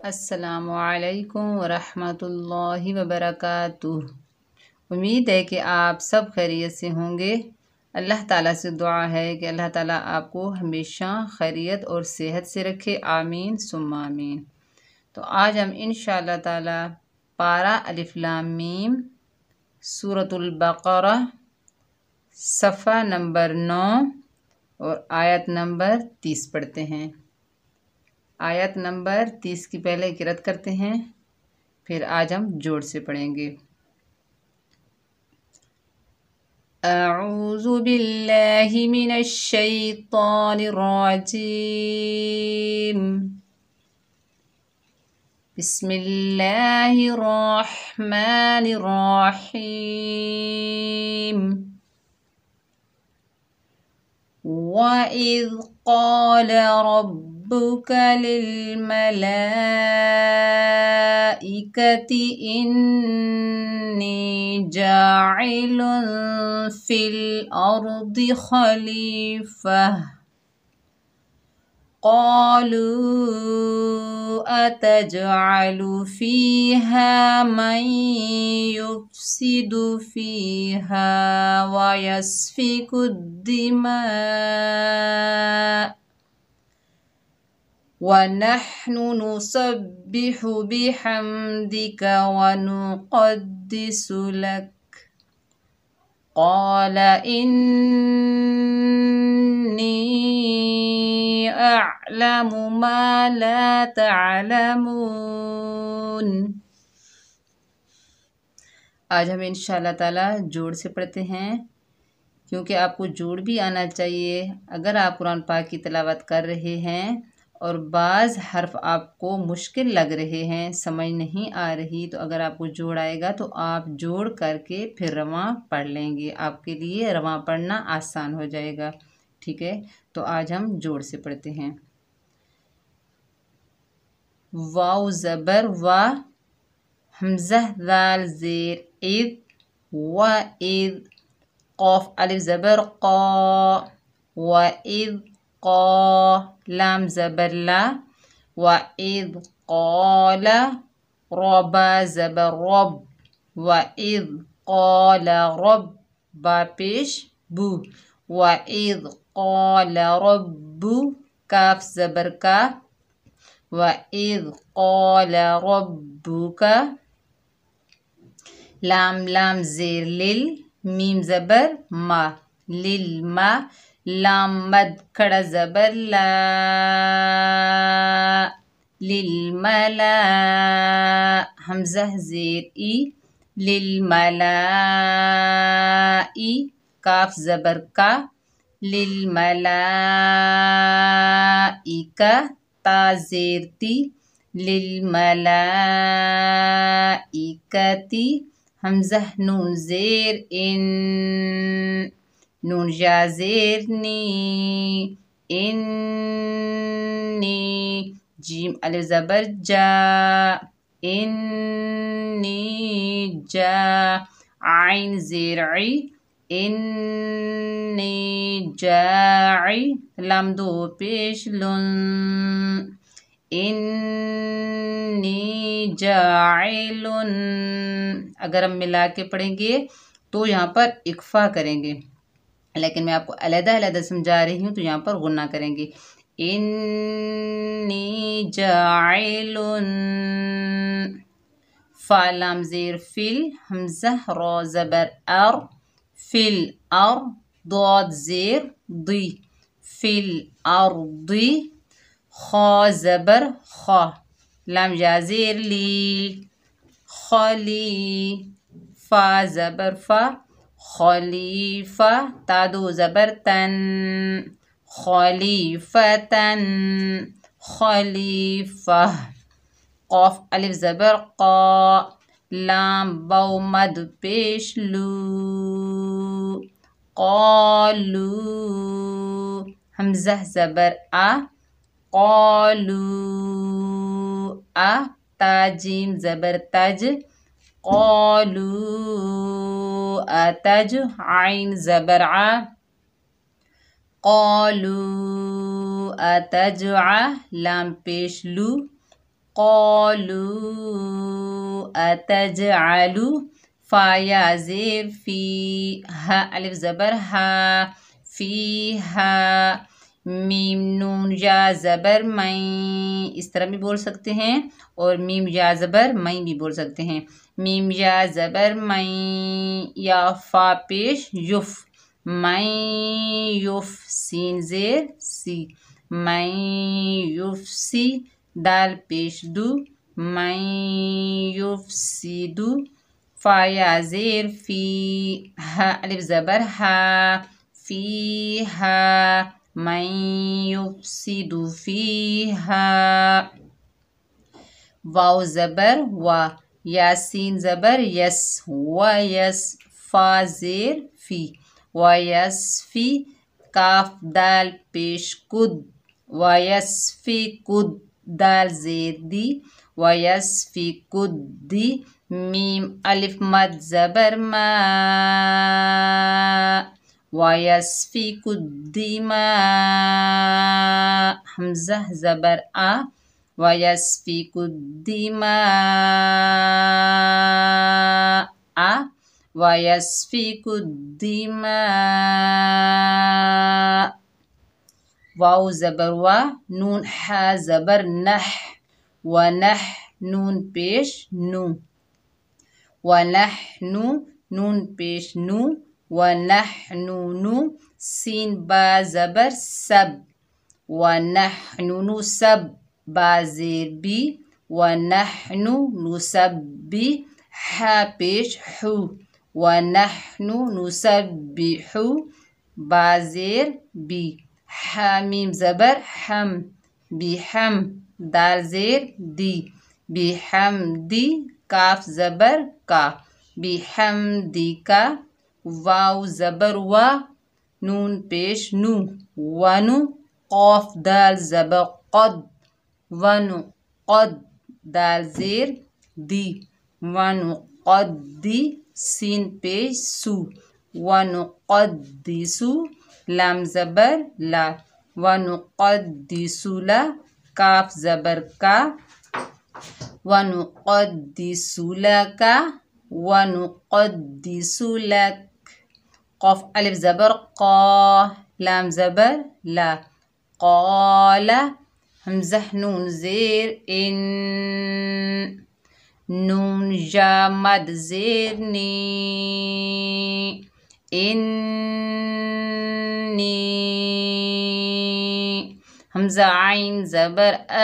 अस्सलामुअलैकुम वरहमतुल्लाहि वबरकातुह। उम्मीद है कि आप सब खैरियत से होंगे। अल्लाह ताला से दुआ है कि अल्लाह ताला आपको हमेशा खैरियत और सेहत से रखे, आमीन सुम्मा आमीन। तो आज हम इंशाअल्लाह ताला पारा अलिफ लाम मीम सूरतुल बक़रा सफ़ा नंबर 9 और आयत नंबर 30 पढ़ते हैं। आयत नंबर 30 की पहले क़िरात करते हैं, फिर आज हम जोड़ से पढ़ेंगे। अऊज़ु बिल्लाहि मिनश शैतानिर रजीम। बिस्मिल्लाहिर रहमानिर रहीम। वइज़ क़ाल रब्बुक लिल्मलाइकति इन्नी जाइलुन फिल अर्दि खलीफ़ह क़ालू अतजअलु फ़ीहा मन युफ़्सिदु फ़ीहा व यस्फ़िकुद्दिमा व नहनु नुसब्बिहु बिहम्दिक व नुक़द्दिसु लक क़ाल इन्नी अअलमु मा ला तअलमून। आज हम इंशाअल्लाह ताला जोड़ से पढ़ते हैं, क्योंकि आपको जोड़ भी आना चाहिए। अगर आप कुरान पाक की तिलावत कर रहे हैं और बाज़ हर्फ आपको मुश्किल लग रहे हैं, समझ नहीं आ रही, तो अगर आपको जोड़ आएगा तो आप जोड़ करके फिर रवां पढ़ लेंगे, आपके लिए रवां पढ़ना आसान हो जाएगा। ठीक है, तो आज हम जोड़ से पढ़ते हैं। वाव ज़बर वा, हमज़ा ज़ाल ज़ेर इद व इद, क़ाफ अलिफ ज़बर क़ा व इद क़ा, लाम ज़बर ला व इद क़ाला, रबा ज़बर रब व इद क़ाला रब, बा पेश बु व इद क़ाला रब्बु, काफ ज़बर का व इद क़ाला रब्बुका, लाम लाम ज़ेर लिल, मीम ज़बर मा, लिल मा, लाम मद खड़ा ज़बर ला, लिल मला, हमज़ा ज़ेर ई, लिल मलाई, काफ ज़बर का, लिल मलाइका, ता ज़ेर ती, लिल मलाइकती, हमज़ा नून ज़ेर इन, नून या ज़ेर नी, इन्नी, जीम अलिफ ज़बर जा, इन्नी जा, आइन ज़ेर ई, इन्नी जाई, लाम दो पेश लुन, इन्नी जाइलुन। अगर हम मिला के पढ़ेंगे तो यहाँ पर इक्फा करेंगे, लेकिन मैं आपको अलग अलग समझा रही हूँ, तो यहाँ पर गुन्ना करेंगे। इन्नी जाइलुन, फा लाम ज़ेर फिल, हमज़ा रा ज़बर अर, फिल अर, दाद ज़ेर दी, फिल अर्दी, खा ज़बर खा, लाम या ज़ेर ली, खली, फा ज़बर फा, खलीफा, ता दो ज़बर तन, खलीफतन, खलीफा, क़ाफ अलिफ ज़बर क़ा, लाम वाव मद पेश लू, क़ालू, हमज़ा ज़बर आ, क़ालू आ, ता जीम ज़बर तज, क़ालू अतज, आइन ज़बर आ, क़ालू अतजअ, लाम पेश लू, क़ालू अतजअलु फ़ा या ज़ेर फ़ी, हा अलिफ ज़बर हा, फ़ीहा, मीम नून या ज़बर मैं, इस तरह भी बोल सकते हैं और मीम या ज़बर मैं भी बोल सकते हैं। मीम या ज़बर मैं, या फ़ा पेश युफ़, मैं युफ़, सीन ज़ेर सी, मैं युफ़सी, दाल पेश दू, मैं युफ़सिदु, फ़ा या ज़ेर फ़ी, हा अलिफ ज़बर हा, फ़ीहा, मैं युफ़सिदु फ़ीहा। वाव ज़बर वा, यासीन ज़बर यस, व यस, फ़ा ज़ेर फ़ी, व यस्फ़ी, काफ दाल पेश कुद, व यस्फ़ी कुद, दाल ज़ेर दी, व यस्फ़ी कुद्दी, मीम अलिफ मद ज़बर मा, व यस्फ़ी कुद्दिमा, हमज़ा ज़बर आ, व यस्फ़ीकु दिमा आ, व यस्फ़ीकु दिमा। वाव ज़बर वा, नून हा ज़बर नह, व नह, नून पेश नू, व नहनु, नून पेश नू, व नहनु, सीन बा ज़बर सब, व नहनु सब, बा ज़ेर बी, व नहनु नुसब्बी, हा पेश हु, व नहनु नुसब्बिहु, बा ज़ेर बी, हामीम ज़बर हम, बिहम, दाल ज़ेर दी, बिहमदी, काफ ज़बर का, बिहमदिका, वाव ज़बर वा, नून पेश नू, वनु, क़ाफ दाल ज़बर क़द, वनु क़द, दाल ज़ेर दी, वनु क़द्दी, सीन पेश सू, वनु क़द्दिसु, लाम ज़बर ला, वनु क़द्दिसुला, काफ ज़बर का, वनु क़द्दिसुलका, वनु क़द्दिसुलक, क़ाफ अलिफ ज़बर क़ा, लाम ज़बर ला, क़ाला, हमज़ा नून ज़ेर इन, नून या मद ज़ेर नी, इन्नी, हमज़ा आइन ज़बर आ,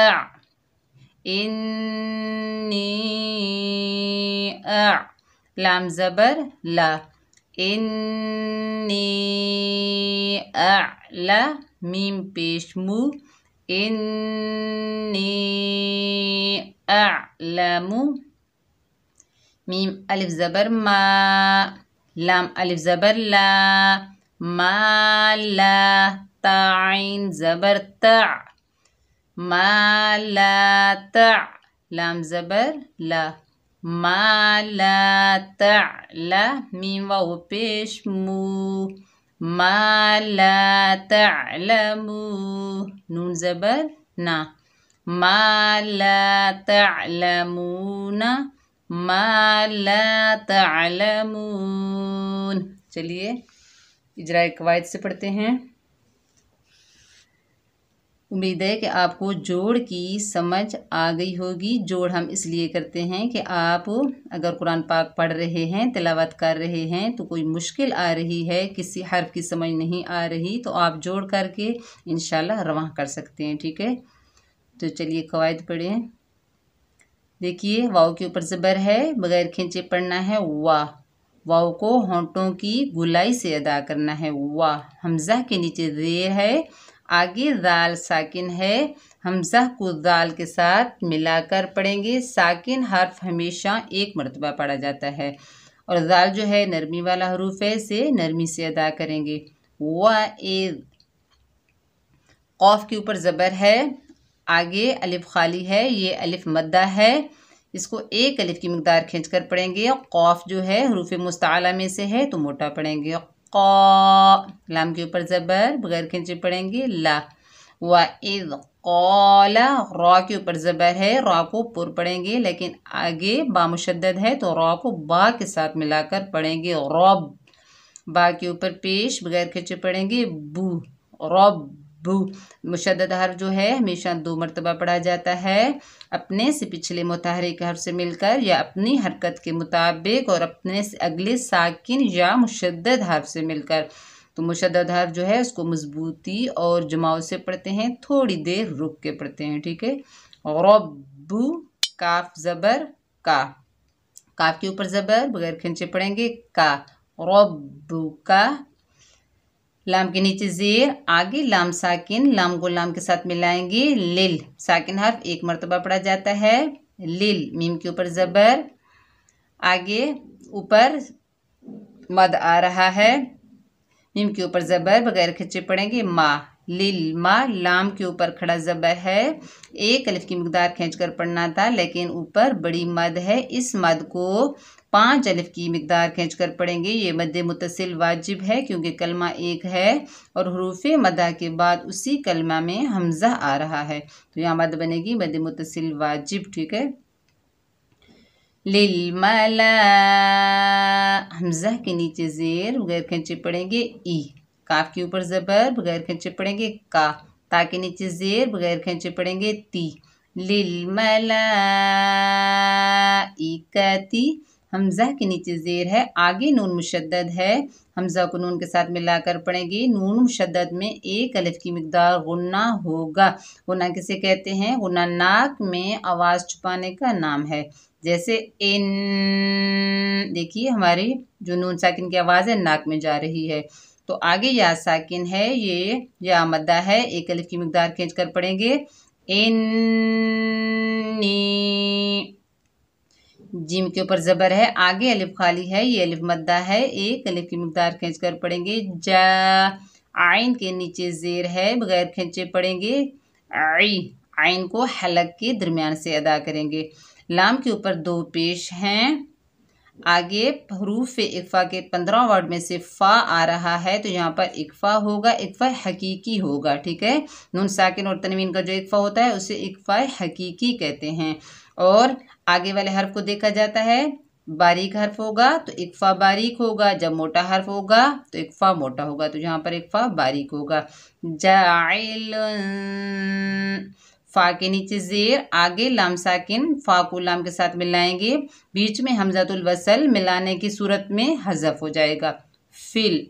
इन्नी आ, लाम ज़बर ला, इन्नी अअला, मीम पेश मू, इन्नी अअलमु, मीम अलिफ ज़बर मा, लाम अलिफ ज़बर ला, माला, ताइन ज़बर ता, माला ता, लाम ज़बर ला, माला ताला, मीम वाव पेश मू, माला तालमू, नून ज़बर ना, माला तालमूना, माला तालमून। चलिए इजराए कवायद से पढ़ते हैं। उम्मीद है कि आपको जोड़ की समझ आ गई होगी। जोड़ हम इसलिए करते हैं कि आप अगर कुरान पाक पढ़ रहे हैं, तिलावत कर रहे हैं, तो कोई मुश्किल आ रही है, किसी हर्फ की समझ नहीं आ रही, तो आप जोड़ करके इंशाल्लाह रवां कर सकते हैं। ठीक है, तो चलिए कवायद पढ़ें। देखिए, वाव के ऊपर ज़बर है, बगैर खींचे पढ़ना है वाह। वाव को होंठों की गुलाई से अदा करना है वाह। हमज़ा के नीचे ज़ेर है, आगे दाल साकिन है, हमज़ा को दाल के साथ मिलाकर पढ़ेंगे। साकिन हर्फ हमेशा एक मरतबा पढ़ा जाता है और दाल जो है नरमी वाला हरूफ है, इसे नरमी से अदा करेंगे। वाइज़, क़ाफ के ऊपर ज़बर है, आगे अलिफ खाली है, ये अलिफ मद्दा है, इसको एक अलिफ की मिक़दार खींच कर पढ़ेंगे। क़ाफ जो है हरूफ मुस्ताला में से है तो मोटा पढ़ेंगे। क़ा, लाम के ऊपर ज़बर बगैर खींचे पढ़ेंगे ला। वइज़ क़ाला, रॉ के ऊपर ज़बर है, रॉ को पुर पढ़ेंगे, लेकिन आगे बा मुशद्दद है तो रॉ को बा के साथ मिलाकर पढ़ेंगे। रब, बा के ऊपर पेश बगैर खिंचे पढ़ेंगे बू, रब्बू। मुशद्दद हर्फ जो है हमेशा 2 मरतबा पढ़ा जाता है, अपने से पिछले मुतहरिक हर्फ से मिलकर या अपनी हरकत के मुताबिक और अपने से अगले साकिन या मुशद्दद हर्फ से मिलकर। तो मुशद्दद हर्फ जो है उसको मजबूती और जमाव से पढ़ते हैं, थोड़ी देर रुक के पढ़ते हैं, ठीक है। रब्बू, काफ ज़बर का, काफ के ऊपर ज़बर बगैर खिंचे पढ़ेंगे का, रब्बू का। लाम के नीचे ज़ेर, आगे लाम साकिन, लाम को लाम के साथ मिलाएंगे, लिल, साकिन हर्फ 1 मरतबा पढ़ा जाता है, लिल। मीम के ऊपर ज़बर, आगे ऊपर मद आ रहा है, मीम के ऊपर ज़बर बगैर खिंचे पढ़ेंगे मा, लिल मा। लाम के ऊपर खड़ा ज़बर है, 1 अलिफ की मिकदार खींचकर पढ़ना था, लेकिन ऊपर बड़ी मद है, इस मद को 5 अलिफ की मिकदार खींचकर पढ़ेंगे। ये मद मुतसिल वाजिब है क्योंकि कलमा एक है और हुरूफ़े मदा के बाद उसी कलमा में हमज़ा आ रहा है, तो यहाँ मद बनेगी मद मुतसिल वाजिब, ठीक है। लिल मला, हमज़ा के नीचे ज़ेर बगैर खींचे पढ़ेंगे ई, काफ के ऊपर ज़बर बगैर खींचे पढ़ेंगे का, ता के नीचे ज़ेर बगैर खींचे पढ़ेंगे ती, लिल मला इकती। हमज़ा के नीचे ज़ेर है, आगे नून मुशद्दद है, हमज़ा को नून के साथ मिलाकर पढ़ेंगे। नून मुशद्दद में 1 अलिफ की मिकदार गुन्ना होगा। गुन्ना किसे कहते हैं? गुन्ना नाक में आवाज़ छुपाने का नाम है, जैसे इन, देखिए हमारी जो नून साकिन की आवाज़ है नाक में जा रही है। तो आगे या साकिन है, ये या मद्दा है, 1 अलिफ की मिकदार खींच कर पढ़ेंगे इन्नी। जीम के ऊपर ज़बर है, आगे अलिफ खाली है, ये अलिफ मद्दा है, 1 अलिफ की मिकदार खींच कर पढ़ेंगे जा। आइन के नीचे ज़ेर है, बगैर खींचे पढ़ेंगे आई, आइन को हलक के दरमियान से अदा करेंगे। लाम के ऊपर 2 पेश हैं, आगे हरूफ इक्फ़ा के 15 वर्ड में से फ़ा आ रहा है, तो यहाँ पर इक्फ़ा होगा, इक्फ़ा हकीकी होगा, ठीक है। नून साकिन और तनवीन का जो इक्फ़ा होता है उसे इक्फ़ा हकीकी कहते हैं। और आगे वाले हर्फ को देखा जाता है, बारीक हर्फ होगा तो इक्फ़ा बारीक होगा, जब मोटा हर्फ होगा तो इक्फ़ा मोटा होगा, तो यहाँ पर इक्फ़ा बारीक होगा। जाइल, फ़ा के नीचे ज़ेर, आगे लाम साकिन, फ़ा को लाम के साथ मिलाएंगे, बीच में हमज़तुल वसल मिलाने की सूरत में हज़फ हो जाएगा। फिल,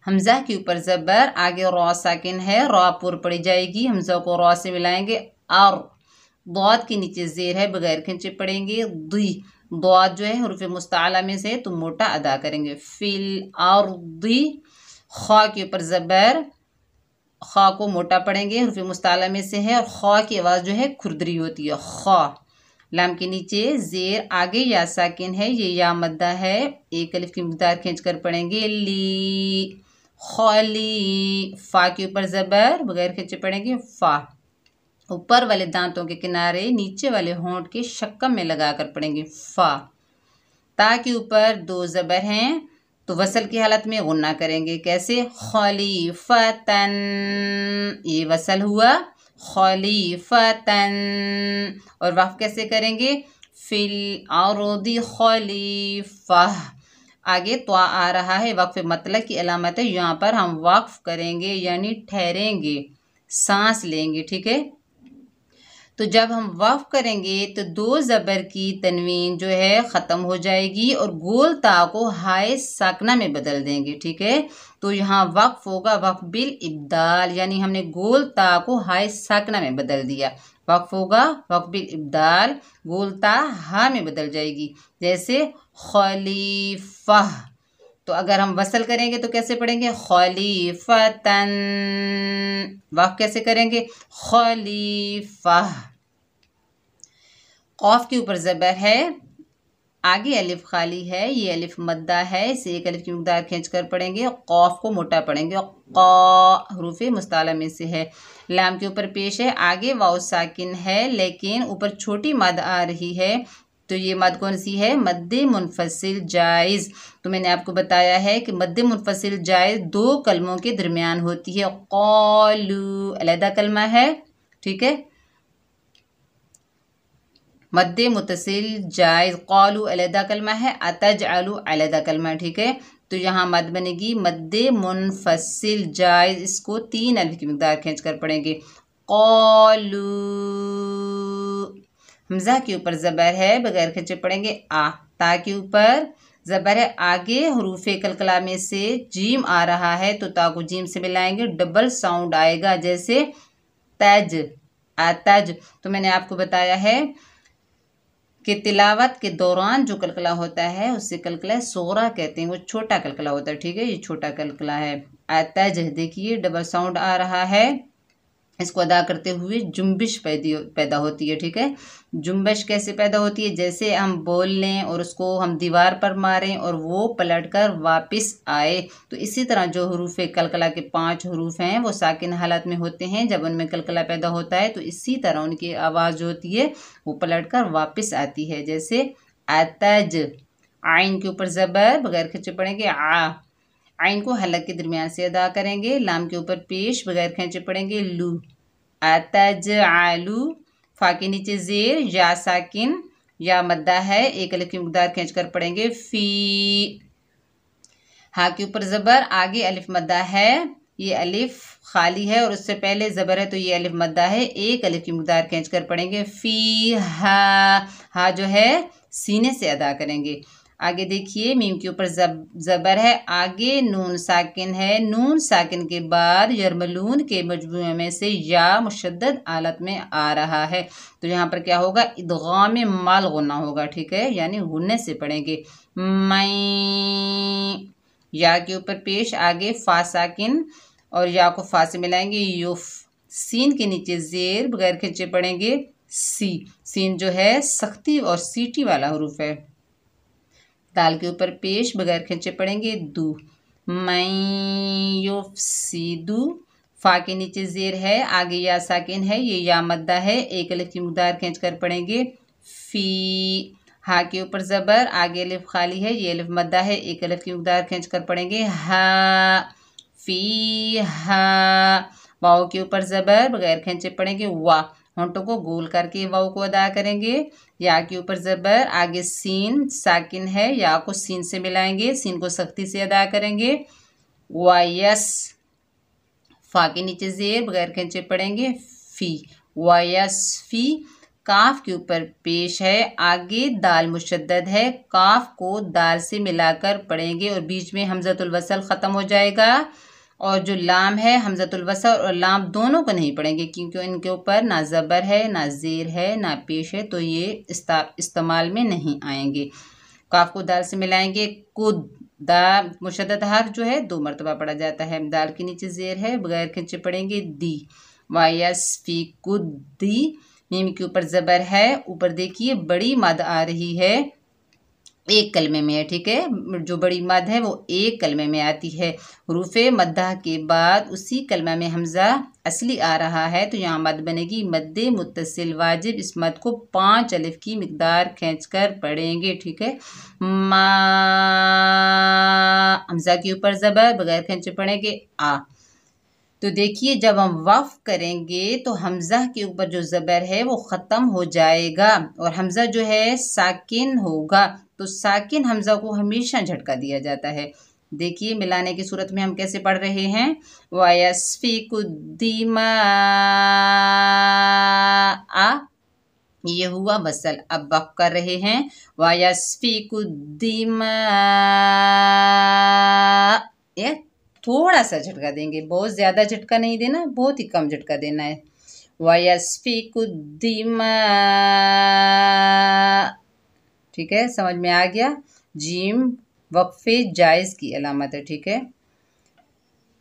हमज़ा के ऊपर ज़बर, आगे रॉ साकिन है, रॉ पुर पड़ी जाएगी, हमज़ा को रॉ से मिलाएंगे। और दौद के नीचे ज़ेर है, बगैर खींचे पढ़ेंगे दी, दौद जो है हुरूफ़ मुस्ताला में से तो मोटा अदा करेंगे। फिल और दी, ख़ा के ऊपर ज़बर, ख़ा को मोटा पढ़ेंगे, हुरूफ़ मुस्ताला में से है और ख़ा की आवाज़ जो है खुरदरी होती है, ख़ा। लाम के नीचे ज़ेर, आगे या साकिन है, ये या मद्दा है, 1 अलिफ की मिकदार खींच कर पढ़ेंगे ली, खली। फ़ा के ऊपर ज़बर, बगैर खींचे पढ़ेंगे फ़ा, ऊपर वाले दांतों के किनारे नीचे वाले होंठ के शक्कम में लगाकर पढ़ेंगे फ़ा। ता के ऊपर 2 ज़बर हैं, तो वसल की हालत में गुन्ना करेंगे, कैसे? खलीफतन, ये वसल हुआ, खलीफतन। और वक़्फ़ कैसे करेंगे? फिल अरदी खलीफा, आगे तो आ रहा है, वक़्फ़ मतलब की अलामत है, यहाँ पर हम वक़्फ़ करेंगे यानी ठहरेंगे, सांस लेंगे, ठीक है। तो जब हम वक़्फ़ करेंगे तो 2 ज़बर की तनवीन जो है ख़त्म हो जाएगी और गोल ता को हाय साकना में बदल देंगे, ठीक है। तो यहाँ वक़्फ़ होगा वक़्फ़ बिल इब्दाल, यानी हमने गोल ता को हाय साकना में बदल दिया। वक़्फ़ होगा वक़्फ़ बिल इब्दाल, गोल ता हा में बदल जाएगी, जैसे खलीफा। तो अगर हम वसल करेंगे तो कैसे पढ़ेंगे? खलीफतन। वक़्फ़ कैसे करेंगे? खलीफा। क़ाफ के ऊपर ज़बर है, आगे अलिफ खाली है, ये अलिफ मद्दा है, इसे 1 अलिफ की मिकदार खींच कर पढ़ेंगे, क़ाफ को मोटा पढ़ेंगे, क़ा हुरूफ़े मुस्ताला में से है। लाम के ऊपर पेश है, आगे वाव साकिन है, लेकिन ऊपर छोटी मद आ रही है, तो ये मद कौन सी है? मद्दे मुनफसिल जायज़। तो मैंने आपको बताया है कि मद्दे मुनफसिल जायज़ दो कलमों के दरमियान होती है। क़ालू अलहदा कलमा है, ठीक है। मद्दे मुतसिल जायज़ क़ालू अलहदा कलमा है, अतजअलु अलहदा कलमा है, ठीक है। तो यहाँ मद बनेगी मद्दे मुनफसिल जायज़, इसको 3 अलिफ की मिकदार खींच कर पढ़ेंगे। क़ालू हमज़ा के ऊपर ज़बर है, बगैर खींचे पढ़ेंगे आ। ता के ऊपर ज़बर है, आगे हरूफ़े कलकला में से जीम आ रहा है तो ता को जीम से मिलाएंगे, डबल साउंड आएगा जैसे तज, अतज। तो मैंने आपको बताया है कि तिलावत के दौरान जो कलकला होता है उससे कलकला सोरा कहते हैं, वो छोटा कलकला होता है, ठीक है। ये छोटा कलकला है। अतज देखिए डबल साउंड आ रहा है, इसको अदा करते हुए जुम्बिश पैदा होती है, ठीक है। जुम्बिश कैसे पैदा होती है? जैसे हम बोल लें और उसको हम दीवार पर मारें और वो पलटकर वापस आए। तो इसी तरह जो हरूफ कलकला के 5 हरूफ हैं वो साकिन हालत में होते हैं, जब उनमें कलकला पैदा होता है तो इसी तरह उनकी आवाज़ जो होती है वो पलटकर वापस आती है, जैसे अतज। आइन के ऊपर ज़बर, बगैर खींचे पढ़ेंगे आ। आइन को हलक के दरमियान से अदा करेंगे। लाम के ऊपर पेश, बगैर खींचे पढ़ेंगे लू। अतजअलु, फा के नीचे ज़ेर, या साकिन, या मद्दा है, एक अलिफ की मिकदार खींच कर पढ़ेंगे फी। हा के ऊपर ज़बर, आगे अलिफ मद्दा है, ये अलिफ खाली है और उससे पहले ज़बर है तो ये अलिफ मद्दा है, एक अलिफ की मिकदार खींच कर पढ़ेंगे फी हा जो है सीने से अदा करेंगे। आगे देखिए मीम के ऊपर ज़बर है, आगे नून साकिन है, नून साकिन के बाद यरमलून के मजमूए में से या मुशद्दद आलत में आ रहा है। तो यहाँ पर क्या होगा? इदगाम माल गुन्ना होगा, ठीक है, यानी गुन्ने से पढ़ेंगे। मैं, या के ऊपर पेश, आगे फा साकिन और या को फा से मिलाएंगे युफ। सीन के नीचे ज़ेर, बगैर खींचे पढ़ेंगे सी। सीन जो है सख्ती और सीटी वाला हरूफ है। दाल के ऊपर पेश, बगैर खींचे पढ़ेंगे दू। मैं युफ्सिदु, फा के नीचे ज़ेर है, आगे या साकिन है, ये या मद्दा है, एक अलिफ की मिकदार खींच कर पढ़ेंगे फी। हा के ऊपर ज़बर, आगे अलिफ खाली है, ये अलिफ मद्दा है, एक अलिफ की मिकदार खींच कर पढ़ेंगे हा फी हा। वाव के ऊपर ज़बर, बगैर खींचे पढ़ेंगे वा। होंठों को गोल करके वाव को अदा करेंगे। या के ऊपर ज़बर, आगे सीन साकिन है, या को सीन से मिलाएंगे, सीन को सख्ती से अदा करेंगे वायस। फा के नीचे ज़ेर, बगैर खींचे पढ़ेंगे फी, वायस फी। काफ के ऊपर पेश है, आगे दाल मुशद्दद है, काफ को दाल से मिलाकर पढ़ेंगे और बीच में हमज़तुल वसल ख़त्म हो जाएगा। और जो लाम है हमज़तुल वसल और लाम दोनों को नहीं पढ़ेंगे क्योंकि इनके ऊपर ना ज़बर है, ना ज़ेर है, ना पेश है, तो ये इस्तेमाल में नहीं आएंगे। काफ को दाल से मिलाएंगे कुद। दा मुशद्दद हर्फ जो है 2 मरतबा पढ़ा जाता है। दाल के नीचे ज़ेर है, बगैर खींचे पढ़ेंगे दी। वायसफी कुद्दी। मीम के ऊपर ज़बर है, ऊपर देखिए बड़ी मद आ रही है, एक कलमे में है, ठीक है। जो बड़ी मद है वो एक कलमे में आती है। हरूफ़े मद्दा के बाद उसी कलमा में हमज़ा असली आ रहा है तो यहाँ मद बनेगी मद्दे मुत्तसिल वाजिब। इस मद को 5 अलिफ की मिकदार खींचकर पढ़ेंगे, ठीक है। मा, हमज़ा के ऊपर ज़बर, बगैर खींचे पढ़ेंगे आ। तो देखिए जब हम वफ़ करेंगे तो हमज़ा के ऊपर जो ज़बर है वो ख़त्म हो जाएगा और हमज़ा जो है साकिन होगा। तो साकिन हमज़ा को हमेशा झटका दिया जाता है। देखिए मिलाने की सूरत में हम कैसे पढ़ रहे हैं, वयस्फिकुद्दिमा आ, ये हुआ वसल। अब वक़्फ़ कर रहे हैं वयस्फिकुद्दिमा, ये थोड़ा सा झटका देंगे, बहुत ज़्यादा झटका नहीं देना, बहुत ही कम झटका देना है। वयस्फिकुद्दिमा, ठीक है, समझ में आ गया। जीम वक्फे जायज़ की अलामत है, ठीक है।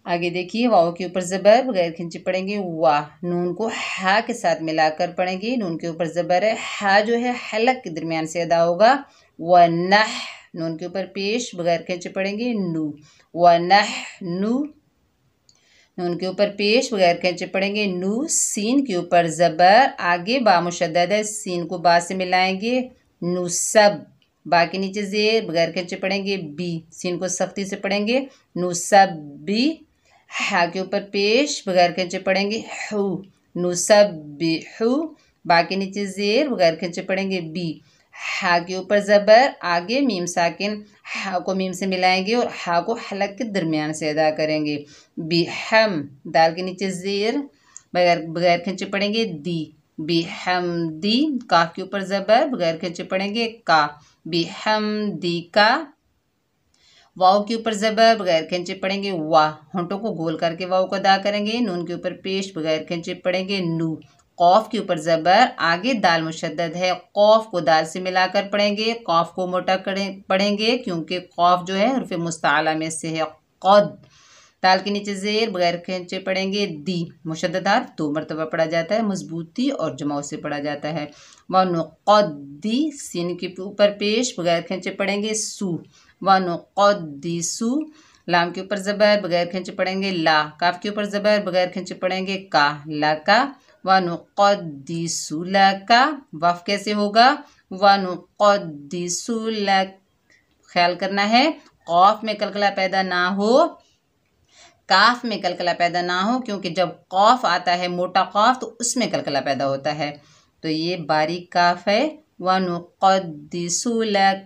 आगे देखिए वाव के ऊपर ज़बर, बगैर खींचे पढ़ेंगे वाह। नून को हा के साथ मिलाकर पढ़ेंगे, नून के ऊपर ज़बर है, हा जो है हलक के दरमियान से अदा होगा। वनह, नून के ऊपर पेश, बगैर खींचे पढ़ेंगे नू। वनहनु, नून के ऊपर पेश, बगैर खींचे पढ़ेंगे नू। सीन के ऊपर ज़बर, आगे बा मुशद्दद है, सीन को बा से मिलाएंगे नुसब, बा के नीचे ज़ेर बगैर खींचे पढ़ेंगे बी, सीन को सख्ती से पढ़ेंगे नुसब्बी, हा के ऊपर पेश बगैर खींचे पढ़ेंगे हु, नुसब्बिहु, बा के नीचे ज़ेर बगैर खींचे पढ़ेंगे बी, हा के ऊपर ज़बर, आगे मीम साकिन, हा को मीम से मिलाएंगे और हा को हलक के दरमियान से अदा करेंगे बिहम, दाल के नीचे ज़ेर बगैर बगैर खींचे पढ़ेंगे दी, बिहमदी, काफ के ऊपर ज़बर बगैर खींचे पढ़ेंगे का, बिहमदिका, वाव के ऊपर ज़बर बगैर खींचे पढ़ेंगे वाह, होंठों को गोल करके वाव को अदा करेंगे, नून के ऊपर पेश बगैर खींचे पढ़ेंगे नू, कौफ के ऊपर ज़बर, आगे दाल मुशद्दद है, कौफ को दाल से मिलाकर पढ़ेंगे, कौफ को मोटा पढ़ेंगे क्योंकि कौफ जो है हुर्फ मुस्ताला में से है, कद, दाल के नीचे ज़ेर बगैर खींचे पढ़ेंगे दी, मुशद्दद हर्फ 2 मरतबा पढ़ा जाता है, मजबूती और जमाव से पढ़ा जाता है, वनुक़द्दी, सीन के ऊपर पेश बगैर खींचे पढ़ेंगे सू, वनुक़द्दिसु, लाम के ऊपर ज़बर बगैर खींचे पढ़ेंगे ला, काफ के ऊपर ज़बर बगैर खींचे पढ़ेंगे का, लाका, वनुक़द्दिसु लका, वफ कैसे होगा वनुक़द्दिसु लक, ख्याल करना है कौफ में कलकला पैदा ना हो, काफ में कलकला पैदा ना हो, क्योंकि जब कौफ आता है मोटा कौफ तो उसमें कलकला पैदा होता है, तो ये बारीक काफ है वनुक़द्दिसु लक।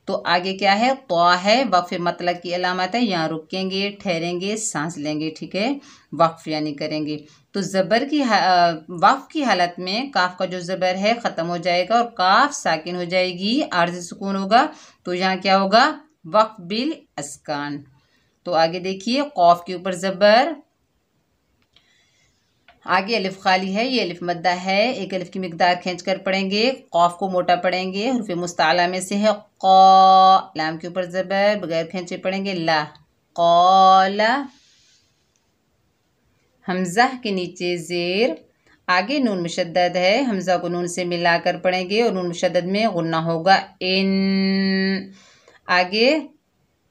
तो आगे क्या है तो है, वक्फ मतलब की अलामत है, यहाँ रुकेंगे ठहरेंगे सांस लेंगे, ठीक है, वक्फ यानी करेंगे। तो ज़बर की वक्फ की हालत में काफ का जो ज़बर है ख़त्म हो जाएगा और काफ साकिन हो जाएगी, आर्ज़ी सुकून होगा, तो यहाँ क्या होगा वक्फ बिल अस्कान। तो आगे देखिए कौफ के ऊपर ज़बर, आगे अलिफ खाली है, ये अलिफ मद्दा है, एक अलिफ की मिकदार खींच कर पढ़ेंगे, कौफ को मोटा पढ़ेंगे, हुर्फ मुस्ताला में से है क़ौ, लाम के ऊपर ज़बर बगैर खींचे पढ़ेंगे ला, क़ौला, हमज़ा के नीचे ज़ेर, आगे नून मुशद्दद है, हमज़ा को नून से मिलाकर पढ़ेंगे और नून मुशद्दद में गुन्ना होगा इन, आगे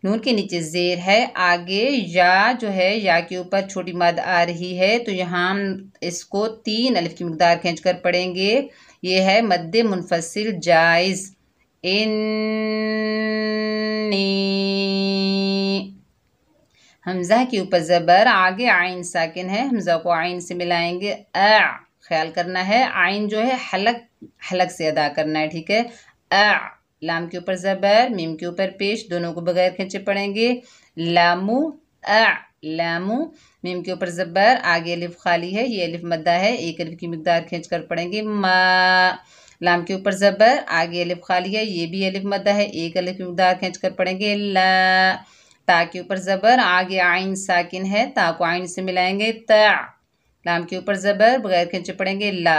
नून के नीचे ज़ेर है, आगे या जो है या के ऊपर छोटी मद आ रही है, तो यहाँ इसको 3 अलिफ की मिकदार खींच कर पढ़ेंगे, ये है मद्दे मुनफसिल जायज़, इन्नी, हमज़ा के ऊपर ज़बर, आगे आइन साकिन है, हमज़ा को आइन से मिलाएंगे आ, ख्याल करना है आइन जो है हलक हलक से अदा करना है, ठीक है, आ, लाम के ऊपर ज़बर, मीम के ऊपर पेश, दोनों को बगैर खींचे पढ़ेंगे लामू, आ, लामू, मीम के ऊपर ज़बर, आगे अलिफ खाली है, ये अलिफ मद्दा है, एक अलिफ की मिकदार खींच कर पढ़ेंगे मा, लाम के ऊपर ज़बर, आगे अलिफ खाली है, ये भी अलिफ मद्दा है, एक अलिफ की मिकदार खींच कर पढ़ेंगे ला, ता के ऊपर ज़बर, आगे आइन साकिन है, ता को आइन से मिलाएंगे ता, लाम के ऊपर ज़बर बगैर खींचे पढ़ेंगे ला,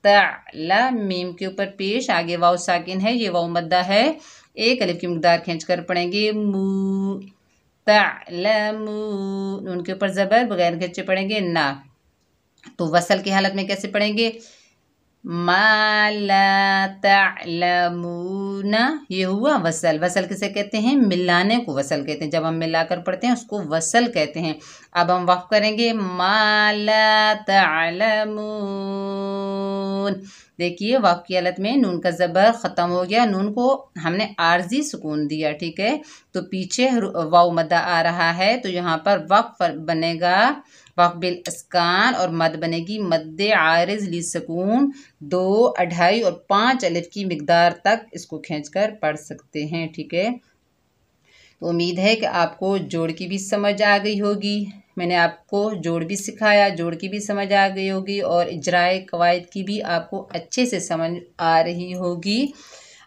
ला, मीम के ऊपर पेश, आगे वाव साकिन है, ये वाव मद्दा है, एक अलिफ की मिकदार खींच कर पढ़ेंगे मू, तअलमू, नून के ऊपर ज़बर बगैर खींचे पढ़ेंगे ना। तो वसल की हालत में कैसे पढ़ेंगे मा ला तअलमूना, ये हुआ वसल। वसल किसे कहते हैं मिलाने को वसल कहते हैं, जब हम मिलाकर पढ़ते हैं उसको वसल कहते हैं। अब हम वक्फ करेंगे मा ला तअलमून, देखिए वक्फ की हालत में नून का ज़बर ख़त्म हो गया, नून को हमने आर्जी सुकून दिया, ठीक है, तो पीछे वाव मद्दा आ रहा है, तो यहाँ पर वक्फ बनेगा वक्फ बिल अस्कान और मद बनेगी मद्दे आरिज ली सुकून, 2, 2.5 और 5 अलिफ की मिकदार तक इसको खींचकर पढ़ सकते हैं, ठीक है। तो उम्मीद है कि आपको जोड़ की भी समझ आ गई होगी, मैंने आपको जोड़ भी सिखाया, जोड़ की भी समझ आ गई होगी और इजराए कवायद की भी आपको अच्छे से समझ आ रही होगी।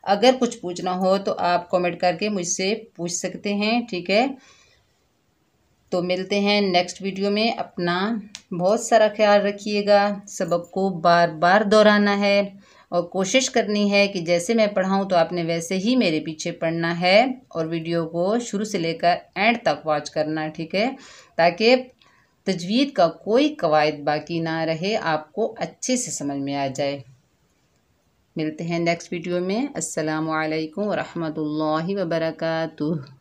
अगर कुछ पूछना हो तो आप कमेंट करके मुझसे पूछ सकते हैं, ठीक है। तो मिलते हैं नेक्स्ट वीडियो में, अपना बहुत सारा ख्याल रखिएगा, सबक को बार बार दोहराना है और कोशिश करनी है कि जैसे मैं पढ़ाऊँ तो आपने वैसे ही मेरे पीछे पढ़ना है और वीडियो को शुरू से लेकर एंड तक वॉच करना, ठीक है, ताकि तजवीद का कोई कवायद बाकी ना रहे, आपको अच्छे से समझ में आ जाए। मिलते हैं नेक्स्ट वीडियो में। अस्सलामु अलैकुम व रहमतुल्लाहि व बरकातुहू।